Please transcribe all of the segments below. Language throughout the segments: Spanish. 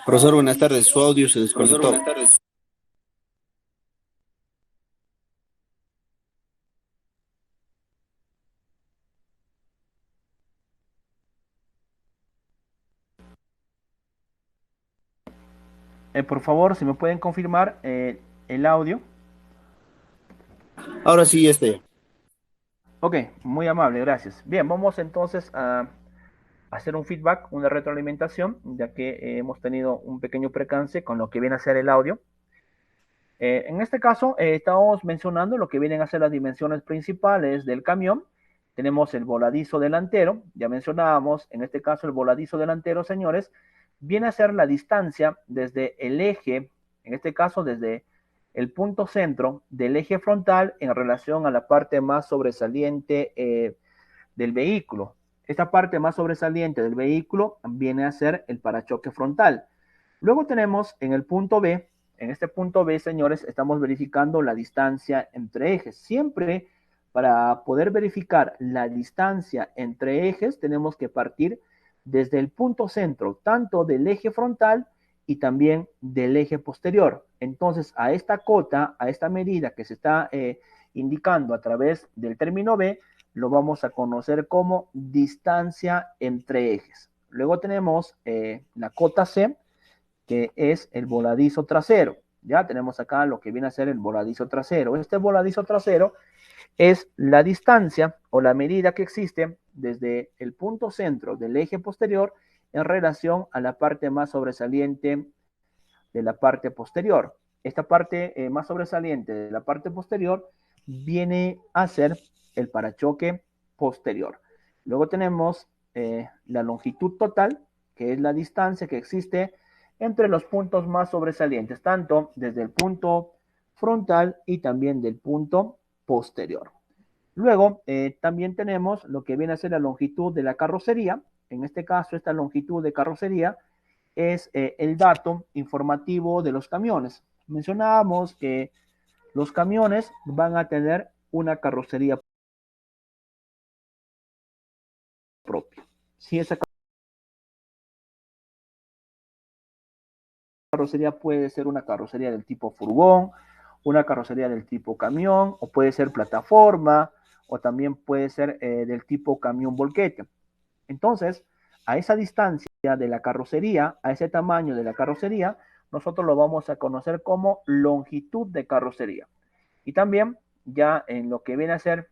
Profesor, buenas tardes. Su audio se Profesor, desconectó. buenas tardes. Por favor, si me pueden confirmar el audio. Ahora sí, este. Ok, muy amable, gracias. Bien, vamos entonces a hacer un feedback, una retroalimentación, ya que hemos tenido un pequeño percance con lo que viene a ser el audio. En este caso, estamos mencionando lo que vienen a ser las dimensiones principales del camión. Tenemos el voladizo delantero, ya mencionábamos, en este caso el voladizo delantero, señores, viene a ser la distancia desde el eje, en este caso desde el punto centro del eje frontal en relación a la parte más sobresaliente del vehículo. Esta parte más sobresaliente del vehículo viene a ser el parachoque frontal. Luego tenemos en el punto B, en este punto B, señores, estamos verificando la distancia entre ejes. Siempre para poder verificar la distancia entre ejes, tenemos que partir desde el punto centro, tanto del eje frontal y también del eje posterior. Entonces, a esta cota, a esta medida que se está indicando a través del término B, lo vamos a conocer como distancia entre ejes. Luego tenemos la cota C, que es el voladizo trasero. Ya tenemos acá lo que viene a ser el voladizo trasero. Este voladizo trasero es la distancia o la medida que existe desde el punto centro del eje posterior en relación a la parte más sobresaliente de la parte posterior. Esta parte más sobresaliente de la parte posterior viene a ser el parachoque posterior. Luego tenemos la longitud total, que es la distancia que existe entre los puntos más sobresalientes, tanto desde el punto frontal y también del punto posterior. Luego, también tenemos lo que viene a ser la longitud de la carrocería. En este caso, esta longitud de carrocería es el dato informativo de los camiones. Mencionábamos que los camiones van a tener una carrocería propia. Si esa carrocería puede ser una carrocería del tipo furgón, una carrocería del tipo camión, o puede ser plataforma, o también puede ser del tipo camión volquete. Entonces, a esa distancia de la carrocería, a ese tamaño de la carrocería, nosotros lo vamos a conocer como longitud de carrocería. Y también ya en lo que viene a ser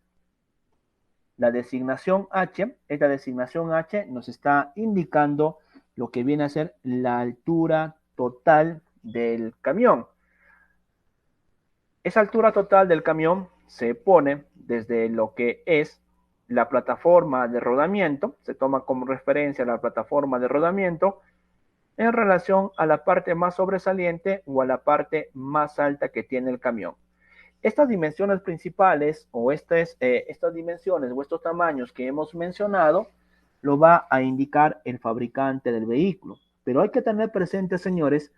la designación H, esta designación H nos está indicando lo que viene a ser la altura total del camión. Esa altura total del camión se pone desde lo que es la plataforma de rodamiento, se toma como referencia la plataforma de rodamiento en relación a la parte más sobresaliente o a la parte más alta que tiene el camión. Estas dimensiones principales o estas dimensiones o estos tamaños que hemos mencionado lo va a indicar el fabricante del vehículo. Pero hay que tener presente, señores,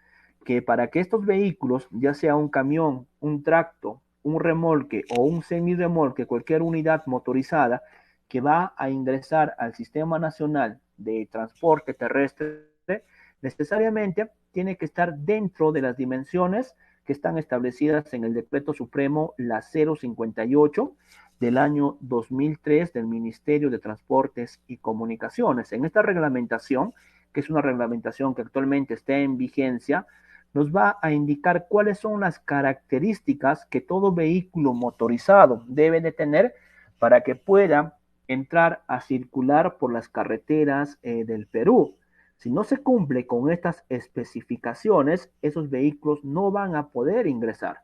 que para que estos vehículos, ya sea un camión, un tracto, un remolque o un semirremolque, cualquier unidad motorizada que va a ingresar al Sistema Nacional de Transporte Terrestre, necesariamente tiene que estar dentro de las dimensiones que están establecidas en el Decreto Supremo la 058 del año 2003 del Ministerio de Transportes y Comunicaciones. En esta reglamentación, que es una reglamentación que actualmente está en vigencia, nos va a indicar cuáles son las características que todo vehículo motorizado debe de tener para que pueda entrar a circular por las carreteras del Perú. Si no se cumple con estas especificaciones, esos vehículos no van a poder ingresar.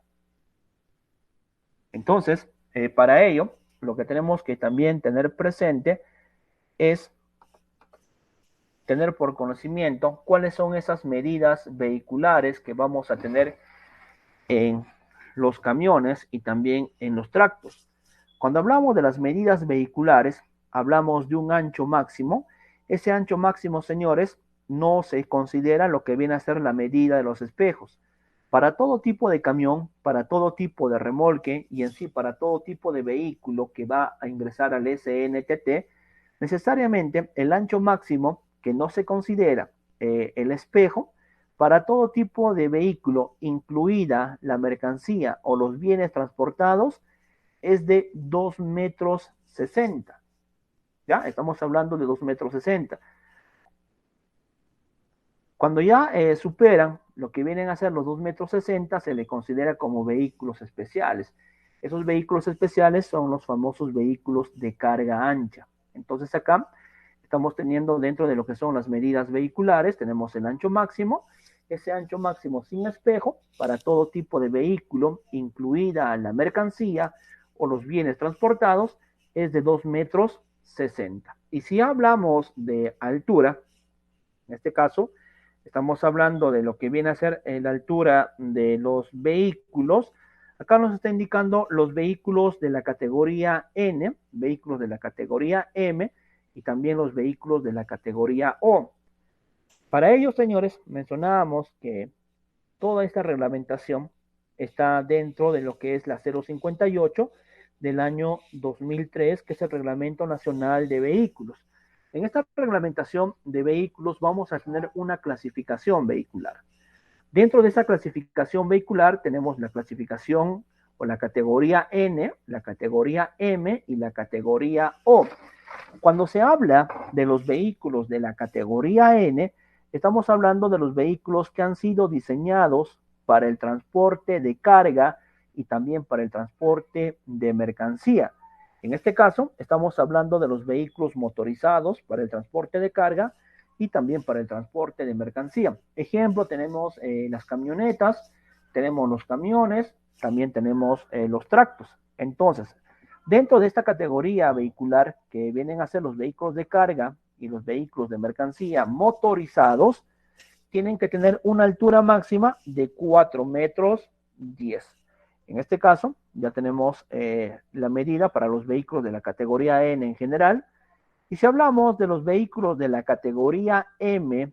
Entonces, para ello, lo que tenemos que también tener presente es tener por conocimiento cuáles son esas medidas vehiculares que vamos a tener en los camiones y también en los tractos. Cuando hablamos de las medidas vehiculares, hablamos de un ancho máximo. Ese ancho máximo, señores, no se considera lo que viene a ser la medida de los espejos. Para todo tipo de camión, para todo tipo de remolque y en sí para todo tipo de vehículo que va a ingresar al SNTT, necesariamente el ancho máximo que no se considera el espejo para todo tipo de vehículo, incluida la mercancía o los bienes transportados, es de 2,60 m. ¿Ya? Estamos hablando de 2,60 m. Cuando ya superan lo que vienen a ser los 2,60 m, se le considera como vehículos especiales. Esos vehículos especiales son los famosos vehículos de carga ancha. Entonces acá estamos teniendo dentro de lo que son las medidas vehiculares, tenemos el ancho máximo. Ese ancho máximo sin espejo para todo tipo de vehículo, incluida la mercancía o los bienes transportados, es de 2,60 m. Y si hablamos de altura, en este caso, estamos hablando de lo que viene a ser la altura de los vehículos. Acá nos está indicando los vehículos de la categoría N, vehículos de la categoría M y también los vehículos de la categoría O. Para ellos, señores, mencionábamos que toda esta reglamentación está dentro de lo que es la 058 del año 2003, que es el Reglamento Nacional de Vehículos. En esta reglamentación de vehículos vamos a tener una clasificación vehicular. Dentro de esa clasificación vehicular tenemos la clasificación o la categoría N, la categoría M y la categoría O. Cuando se habla de los vehículos de la categoría N, estamos hablando de los vehículos que han sido diseñados para el transporte de carga y también para el transporte de mercancía. En este caso, estamos hablando de los vehículos motorizados para el transporte de carga y también para el transporte de mercancía. Ejemplo, tenemos las camionetas, tenemos los camiones, también tenemos los tractos. Entonces, dentro de esta categoría vehicular, que vienen a ser los vehículos de carga y los vehículos de mercancía motorizados, tienen que tener una altura máxima de 4,10 m. En este caso, ya tenemos la medida para los vehículos de la categoría N en general. Y si hablamos de los vehículos de la categoría M,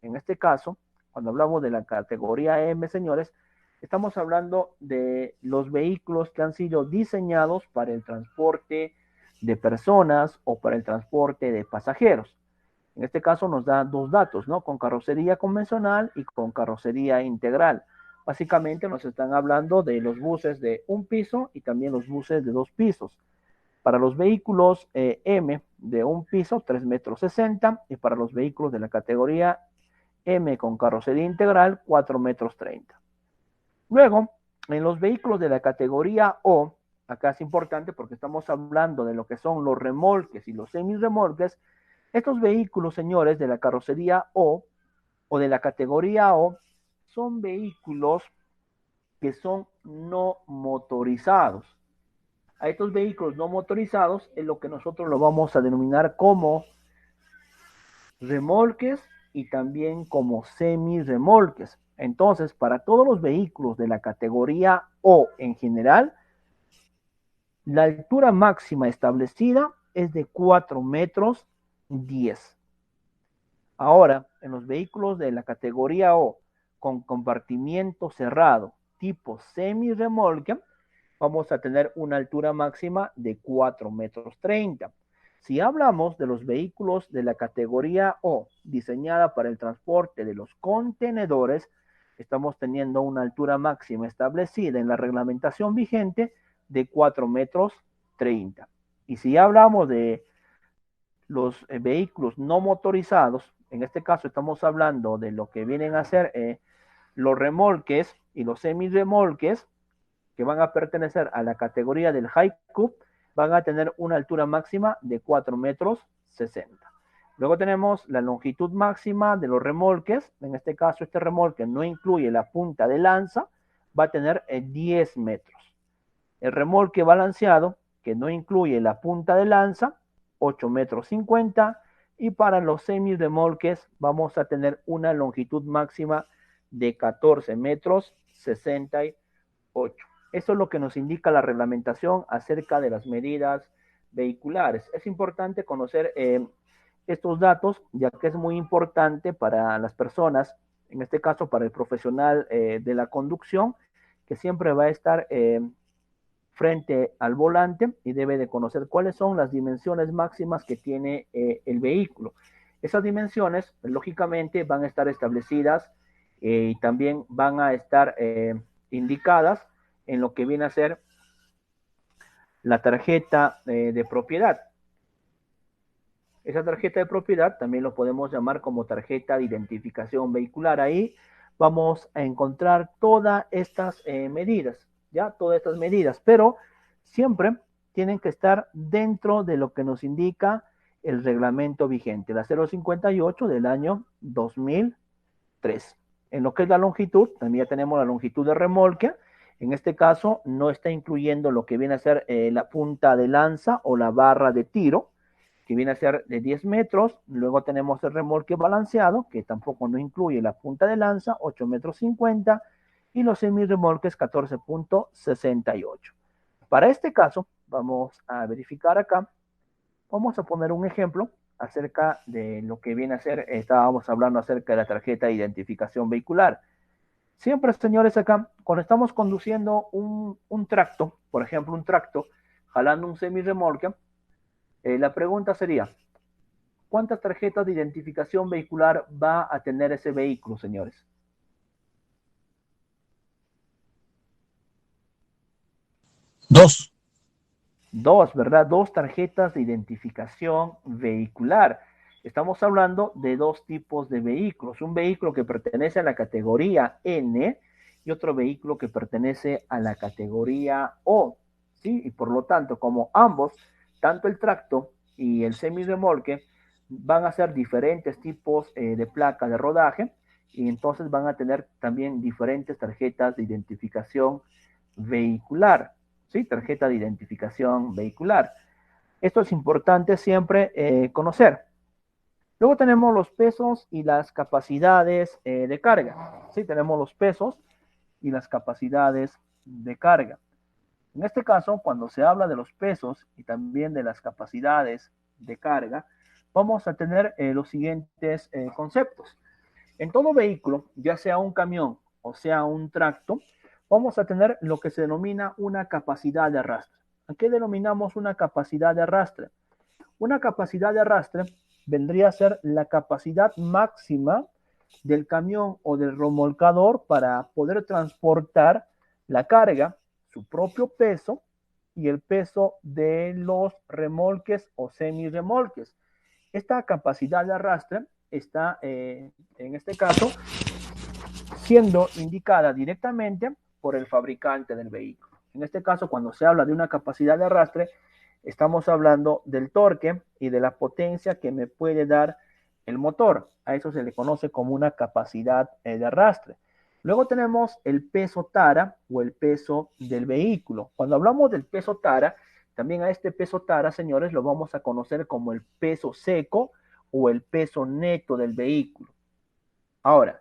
en este caso, cuando hablamos de la categoría M, señores, estamos hablando de los vehículos que han sido diseñados para el transporte de personas o para el transporte de pasajeros. En este caso nos da dos datos, ¿no? Con carrocería convencional y con carrocería integral. Básicamente nos están hablando de los buses de un piso y también los buses de 2 pisos. Para los vehículos M de un piso, 3,60 m, y para los vehículos de la categoría M con carrocería integral, 4,30 m. Luego, en los vehículos de la categoría O, acá es importante porque estamos hablando de lo que son los remolques y los semirremolques. Estos vehículos, señores, de la carrocería o de la categoría O, son vehículos que son no motorizados. A estos vehículos no motorizados es lo que nosotros lo vamos a denominar como remolques y también como semirremolques. Entonces, para todos los vehículos de la categoría O en general, la altura máxima establecida es de 4,10 m. Ahora, en los vehículos de la categoría O con compartimiento cerrado tipo semirremolque, vamos a tener una altura máxima de 4,30 m. Si hablamos de los vehículos de la categoría O diseñada para el transporte de los contenedores, estamos teniendo una altura máxima establecida en la reglamentación vigente de 4,30 m. Y si hablamos de los vehículos no motorizados, en este caso estamos hablando de lo que vienen a ser los remolques y los semirremolques, que van a pertenecer a la categoría del High Cup, van a tener una altura máxima de 4,60 m. Luego tenemos la longitud máxima de los remolques. En este caso, este remolque no incluye la punta de lanza, va a tener 10 metros. El remolque balanceado, que no incluye la punta de lanza, 8,50 m. Y para los semirremolques vamos a tener una longitud máxima de 14,68 m. Eso es lo que nos indica la reglamentación acerca de las medidas vehiculares. Es importante conocer estos datos, ya que es muy importante para las personas, en este caso para el profesional de la conducción, que siempre va a estar frente al volante y debe de conocer cuáles son las dimensiones máximas que tiene el vehículo. Esas dimensiones, lógicamente, van a estar establecidas y también van a estar indicadas en lo que viene a ser la tarjeta de propiedad. Esa tarjeta de propiedad también lo podemos llamar como tarjeta de identificación vehicular. Ahí vamos a encontrar todas estas medidas, ¿ya? Todas estas medidas, pero siempre tienen que estar dentro de lo que nos indica el reglamento vigente, la 058 del año 2003. En lo que es la longitud, también ya tenemos la longitud de remolque. En este caso, no está incluyendo lo que viene a ser la punta de lanza o la barra de tiro, que viene a ser de 10 metros. Luego tenemos el remolque balanceado, que tampoco no incluye la punta de lanza, 8 metros 50, y los semirremolques 14.68. Para este caso, vamos a verificar acá, vamos a poner un ejemplo acerca de lo que viene a ser, estábamos hablando acerca de la tarjeta de identificación vehicular. Siempre, señores, acá, cuando estamos conduciendo un tracto, por ejemplo, un tracto, jalando un semirremolque, la pregunta sería, ¿cuántas tarjetas de identificación vehicular va a tener ese vehículo, señores? Dos. Dos, ¿verdad? Dos tarjetas de identificación vehicular. Estamos hablando de dos tipos de vehículos. Un vehículo que pertenece a la categoría N y otro vehículo que pertenece a la categoría O, ¿sí? Y por lo tanto, como ambos, tanto el tracto y el semirremolque van a ser diferentes tipos de placa de rodaje y entonces van a tener también diferentes tarjetas de identificación vehicular, ¿sí? Tarjeta de identificación vehicular. Esto es importante siempre conocer. Luego tenemos los pesos y las capacidades de carga, ¿sí? Tenemos los pesos y las capacidades de carga. En este caso, cuando se habla de los pesos y también de las capacidades de carga, vamos a tener los siguientes conceptos. En todo vehículo, ya sea un camión o sea un tracto, vamos a tener lo que se denomina una capacidad de arrastre. ¿A qué denominamos una capacidad de arrastre? Una capacidad de arrastre vendría a ser la capacidad máxima del camión o del remolcador para poder transportar la carga, su propio peso y el peso de los remolques o semirremolques. Esta capacidad de arrastre está, en este caso, siendo indicada directamente por el fabricante del vehículo. En este caso, cuando se habla de una capacidad de arrastre, estamos hablando del torque y de la potencia que me puede dar el motor. A eso se le conoce como una capacidad de arrastre. Luego tenemos el peso tara o el peso del vehículo. Cuando hablamos del peso tara, también a este peso tara, señores, lo vamos a conocer como el peso seco o el peso neto del vehículo. Ahora,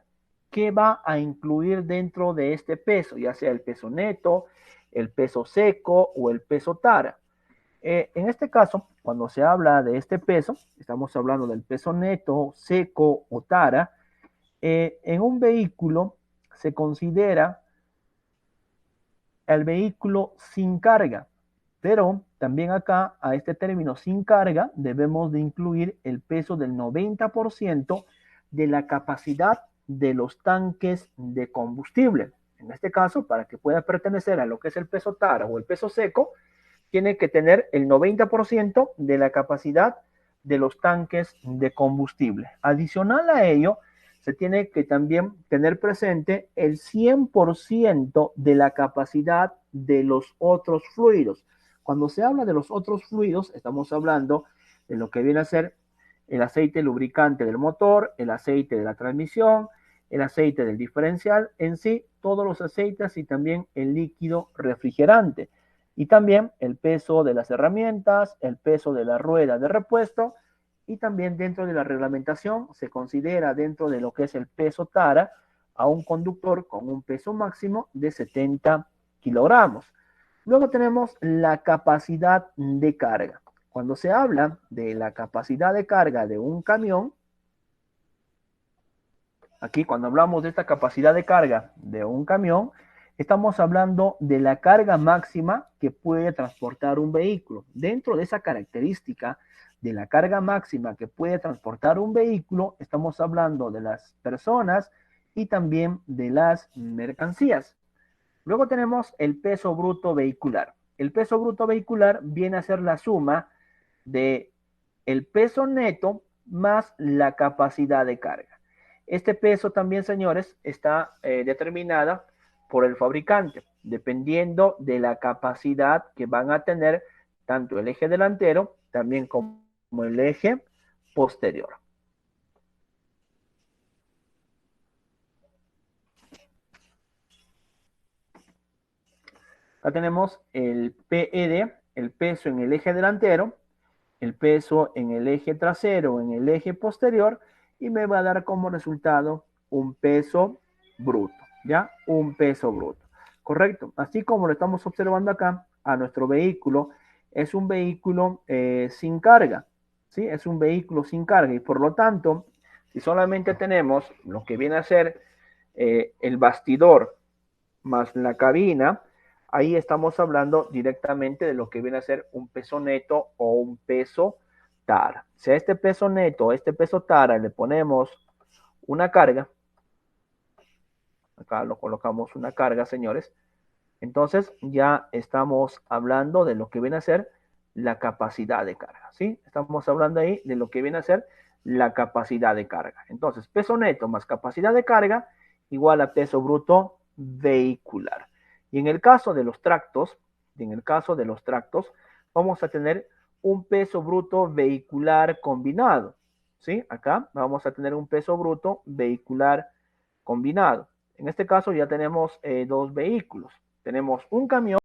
¿qué va a incluir dentro de este peso? Ya sea el peso neto, el peso seco o el peso tara. En este caso, cuando se habla de este peso, estamos hablando del peso neto, seco o tara. En un vehículo se considera el vehículo sin carga, pero también acá a este término sin carga debemos de incluir el peso del 90% de la capacidad de los tanques de combustible. En este caso, para que pueda pertenecer a lo que es el peso tara o el peso seco, tiene que tener el 90% de la capacidad de los tanques de combustible. Adicional a ello, se tiene que también tener presente el 100% de la capacidad de los otros fluidos. Cuando se habla de los otros fluidos, estamos hablando de lo que viene a ser el aceite lubricante del motor, el aceite de la transmisión, el aceite del diferencial, en sí, todos los aceites y también el líquido refrigerante. Y también el peso de las herramientas, el peso de la rueda de repuesto y también dentro de la reglamentación se considera dentro de lo que es el peso tara a un conductor con un peso máximo de 70 kilogramos. Luego tenemos la capacidad de carga. Cuando se habla de la capacidad de carga de un camión, aquí cuando hablamos de esta capacidad de carga de un camión, estamos hablando de la carga máxima que puede transportar un vehículo. Dentro de esa característica de la carga máxima que puede transportar un vehículo, estamos hablando de las personas y también de las mercancías. Luego tenemos el peso bruto vehicular. El peso bruto vehicular viene a ser la suma de el peso neto más la capacidad de carga. Este peso también, señores, está determinada por el fabricante, dependiendo de la capacidad que van a tener tanto el eje delantero, también como el eje posterior. Acá tenemos el PED, el peso en el eje delantero, el peso en el eje trasero, en el eje posterior, y me va a dar como resultado un peso bruto, ¿ya? Un peso bruto, ¿correcto? Así como lo estamos observando acá, a nuestro vehículo es un vehículo sin carga, ¿sí? Es un vehículo sin carga y por lo tanto, si solamente tenemos lo que viene a ser el bastidor más la cabina, ahí estamos hablando directamente de lo que viene a ser un peso neto o un peso tara. Si a este peso neto, a este peso tara le ponemos una carga, acá lo colocamos una carga, señores, entonces ya estamos hablando de lo que viene a ser la capacidad de carga, ¿sí? Estamos hablando ahí de lo que viene a ser la capacidad de carga. Entonces, peso neto más capacidad de carga igual a peso bruto vehicular. Y en el caso de los tractos, vamos a tener un peso bruto vehicular combinado, ¿sí? Acá vamos a tener un peso bruto vehicular combinado. En este caso ya tenemos dos vehículos. Tenemos un camión